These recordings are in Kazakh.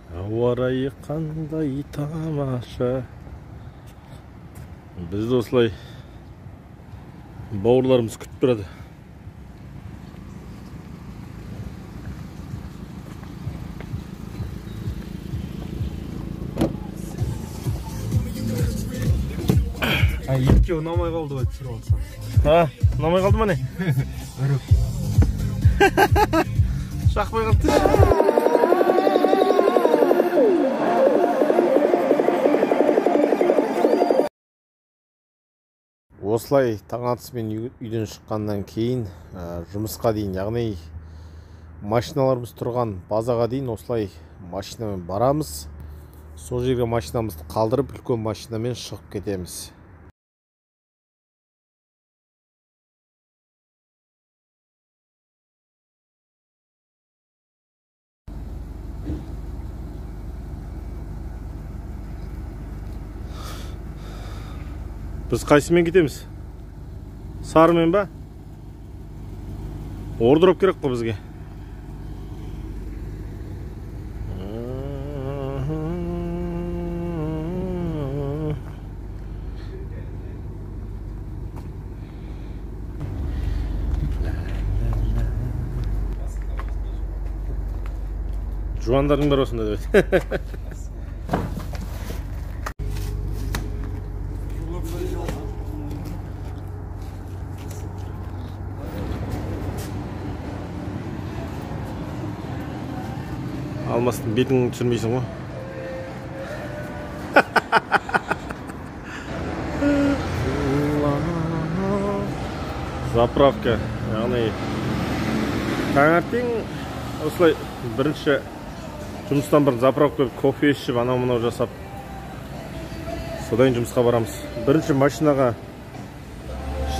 Ауа-райы қандай тамаша. Бізді осылай бауырларымыз күтіп тұрады. Екеуі ұнамай қалды ғой түсіріп алсам. Ұнамай қалды ма не? Үріп. Шақпай қалды. Осылай таң атысымен үйден шыққаннан кейін жұмысқа дейін, яғни машиналарымыз тұрған базаға дейін осылай машинамен барамыз. Сол жерге машинамызды қалдырып, үлкен машинамен шығып кетеміз. Біз қайсымен кетеміз? Сарымен ба? Ордырып керек қой бізге. Жуандардың бәрі осында деп. Алмастың бетің түсірмейсің ғой. Заправка. Яғни таңертең осылай бірінші жұмыстан бұрын заправка кофе ішіп, анау-мынау жасап, содан жұмысқа барамыз. Бірінші машинаға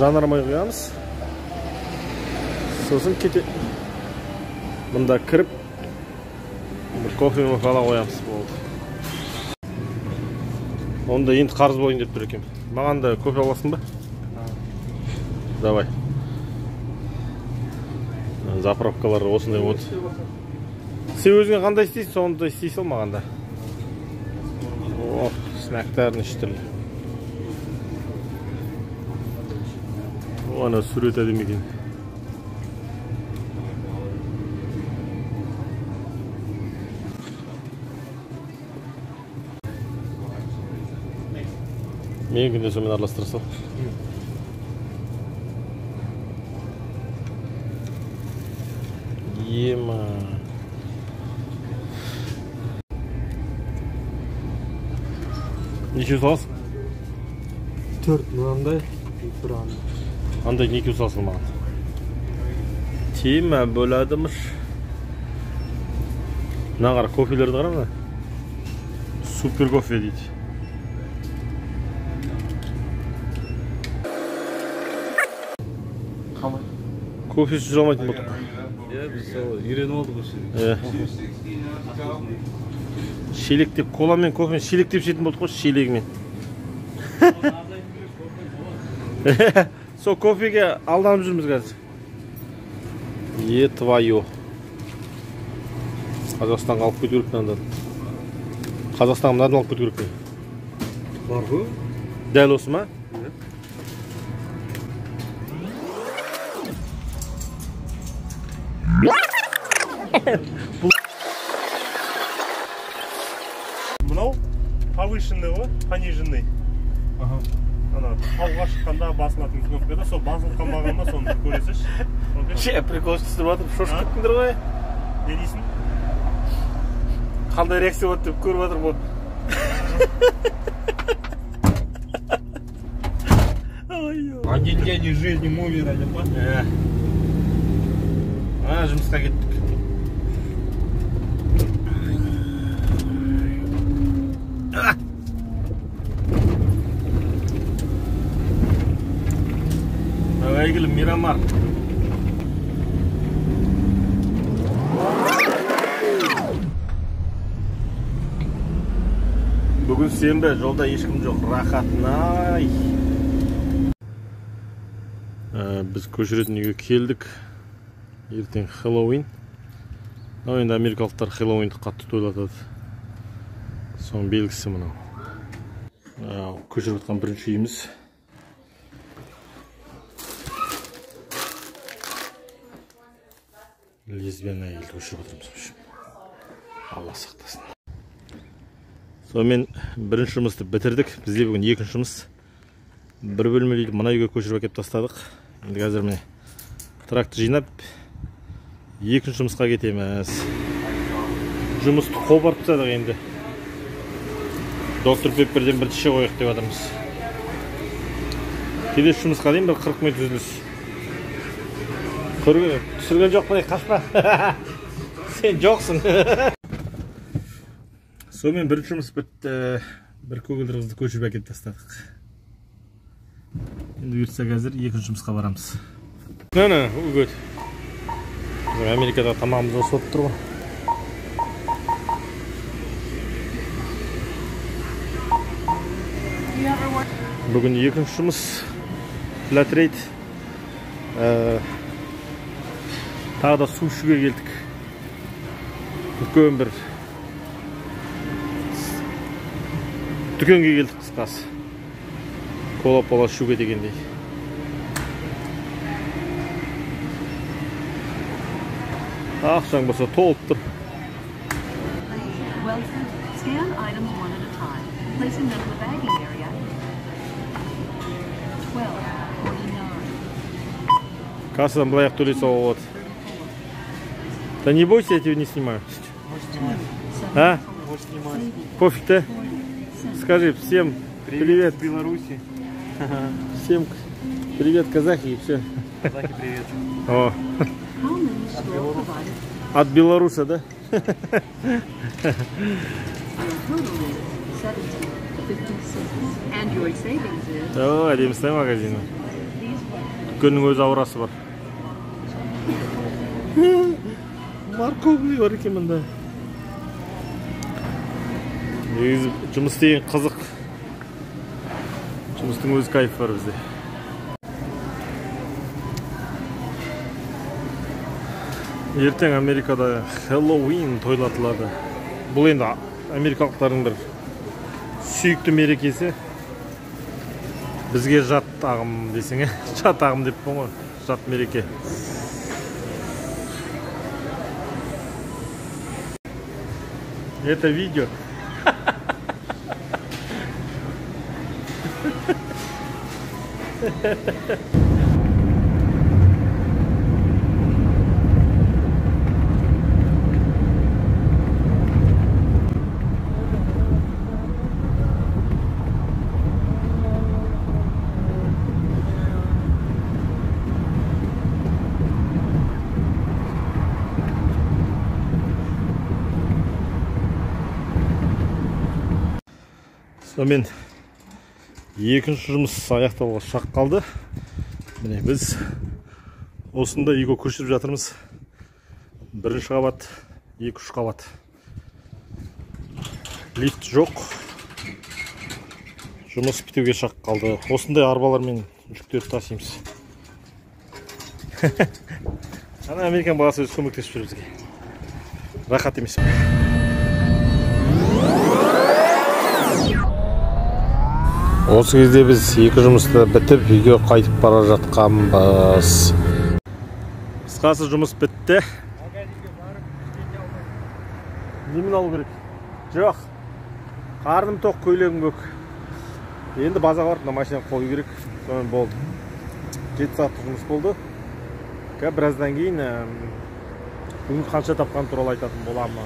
жанармай құямыз. Сосын мұнда кіріп кофе мақала қоямыз болды. Онда енді қарыз болайын деп тұр екен. Маған да кофе аласың ба? Давай. Заправкалар осындай болды. Сен өзіңе қандай істейсің, сондай істей сал маған да. Снактарын іштірлі. Ана сурет әдем екен. Мен күнде сонымен араластырсал. Ема. Неше саласың? 4 мынандай, бір андай. Андай неке саласың маған. Тема бөладымыш. Мына қара кофелерді қара ма? Супер кофе дейді. Кофесі жүре алмайтын болдық. Біз үйреніп олдық осы. Шелектеп, кола мен кофені шелектеп ішетін болдық қой, шелегімен. Сол кофеге алданып жүрміз қазір. Твое. Қазақстанға алып кету керек мынаны. Қазақстанға мынаны алып кету керек. Бар ғой? Дәл осы ма? Мынау повышенный ғой, пониженный. Ана тауға шыққанда басылатын кнопкада, сол басылып қалмағанда соны көресіз. Прикол түсіріп жатыр, шошып кеттіңдер ғой. Не дейсің? Қандай реакция болады деп көріп жатыр бұл. Один день из жизни мувера, не па? Жұмысқа кеттік. Әйгілі Мирамар. Бүгін сенбі, жолда ешкім жоқ, рахатнай. Біз көшіретін үйге келдік. Ертең Хэллоуин. Енді америкалықтар Хэллоуинді қатты тойлатады. Соның белгісі мынау. Көшіріп отқан бірінші үйіміз. Лесбиян әйелді көшіріп отырмыз. Алла сақтасын. Сонымен бірінші жұмысты бітірдік. Бізде бүгін екінші жұмыс. Бір бөлмелі үйді мына үйге көшіріп әкеп тастадық. Енді қазір міне тракты жинап екінші жұмысқа кетеміз. Жұмысты қопарып тастадық енді. Доктор Пепперден бір тіше қойық деп жатырмыз. Келесі жұмысқа дейін бір 40 минут үзіліс. Түсірген жоқ па, қашпа. Сен жоқсың. Сонымен бірінші жұмыс бітті. Бір көгілдір қызды көшіріп әкеп тастадық. Енді бұйыртса қазір екінші жұмысқа барамыз. Нана, үгіт. Америкада тамағымыз осы болып тұр ғой. Бүгін екінші жұмыс. Flat rate. Тағы да су ішуге келдік. Үлкен бір дүкенге келдік қысқасы. Кола-пола ішуге дегендей. Ақшаң болса толып тұр. Scan items one at a time, placing them in the bagging area. 12:49. Кассадан былай төлей салып болады. Да не бойся, я тебя не снимаю. А? Пофиг, да? Скажи всем привет Беларуси. Всем привет, казахи, и все. Казахи, привет. О. От Беларуса, да? О, әдемісті магазины. Күннің өз аурасы бар. Морковный бар екен мұнда. Жұмыс деген қызық. Жұмыстың өз кайфы бар бізде. Ертең Америкада Хэллоуин тойлатылады. Бұл енді америкалықтардың бір сүйікті мерекесі. Бізге жат ағым десең, жат ағым деп пон ғой, жат мереке. Это видео. Сонымен екінші жұмыс аяқталуға шақ қалды. Міне біз осында үйге көшіріп жатырмыз. Бірінші қабат, 2-3 қабат. Лифт жоқ. Жұмыс бітуге шақ қалды. Осындай арбалармен жүктерді тасимыз. Ана американ баласы өзі көмектесіп жүр бізге. Рахат емес. Осы кезде біз екі жұмысты бітіп үйге қайтып бара жатқанбыз. Қысқасы жұмыс бітті. Немен алу керек? Жоқ. Қарным тоқ, көйлегім көк. Енді базаға барып машинаны қою керек. Сонымен болды. 7 сағаттық жұмыс болды. Біраздан кейін бүгін қанша тапқан туралы айтатын боламын.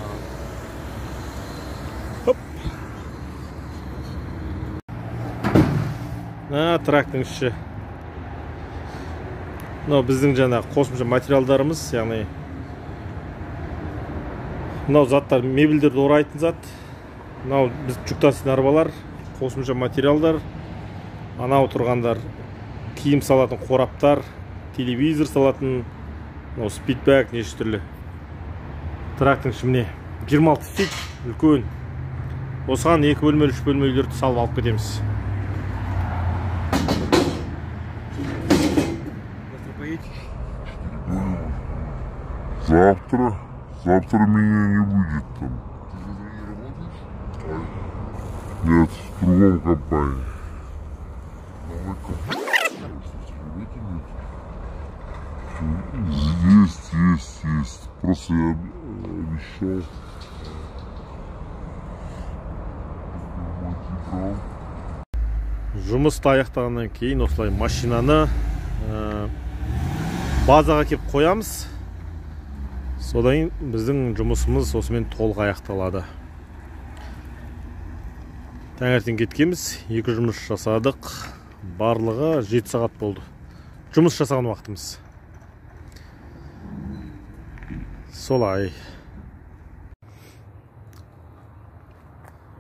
Трактың іші. Мынау біздің жаңа қосымша материалдарымыз, яғни мынау заттар мебельдерді орайтын зат. Мынау біз жүк таситын арбалар, қосымша материалдар. Анау тұрғандар киім салатын қораптар, телевизор салатын, спидбэк, неше түрлі. Трактың ішіне 26 фит үлкен. Осыған 2 бөлмелі, 3 бөлмелі үйлерді салып алып кетеміз. Завтра меня не будет там. Нет, в другом компании. Есть. Просто я обещал. Жұмысты аяқтағаннан кейін осылай машинаны базаға кеп қоямыз. Содан біздің жұмысымыз осымен толық аяқталады. Таңертең кеткенбіз, 2 жұмыс жасадық. Барлығы 7 сағат болды. Жұмыс жасаған уақытымыз. Солай.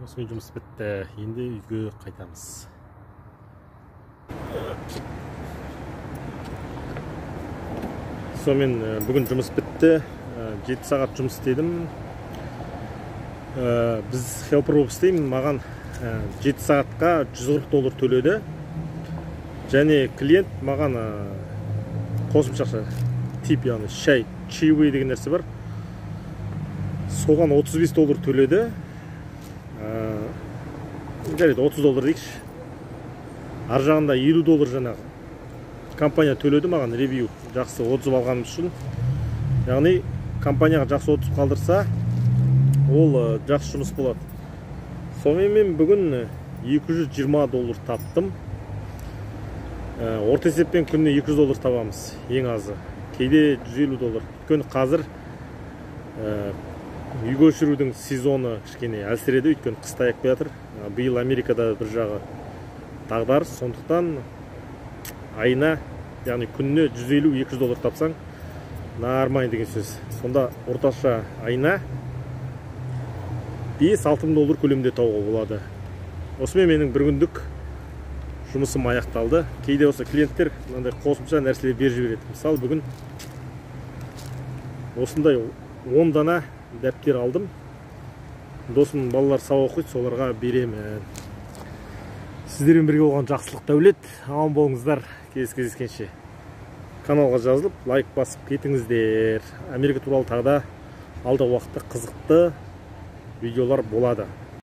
Осымен жұмыс бітті. Енді үйге қайтамыз. Сонымен бүгін жұмыс бітті. 7 сағат жұмыс істедім. Біз хелпер болып істеймін. Маған 7 сағатқа $140 төледі. Және клиент маған қосымша тип, яғни шай, чаевые деген нәрсе бар. Соған $35 төледі. Жарайды, $30 дейікші. Ар жағында $50 жаңағы компания төледі маған ревью жақсы отзыв алғаным үшін. Яғни компанияға жақсы отзыв қалдырса, ол жақсы жұмыс болады. Сонымен мен бүгін $220 таптым. Орта есеппен күніне $200 табамыз, ең азы. Кейде $150. Өйткені қазір үй көшірудің сезоны кішкене әлсіреді, өйткені қыс таяп келе жатыр. Биыл Америкада бір жағы дағдарыс, сондықтан айына, яғни күніне $150-200 тапсаң, нормально деген сөз. Сонда орташа айына $5-6 көлемде тауға болады. Осымен менің бір күндік жұмысым аяқталды. Кейде осы клиенттер мынандай қосымша нәрселер беріп жібереді. Мысалы, бүгін осындай 10 дана дәптер алдым. Досым балалар сабақ оқиды, соларға беремін. Сіздермен бірге болған жақсылық дәулет. Аман болыңыздар. Кездескенше. Каналға жазылып, лайк басып кетіңіздер. Америка туралы тағы да алдағы уақытта қызықты видеолар болады.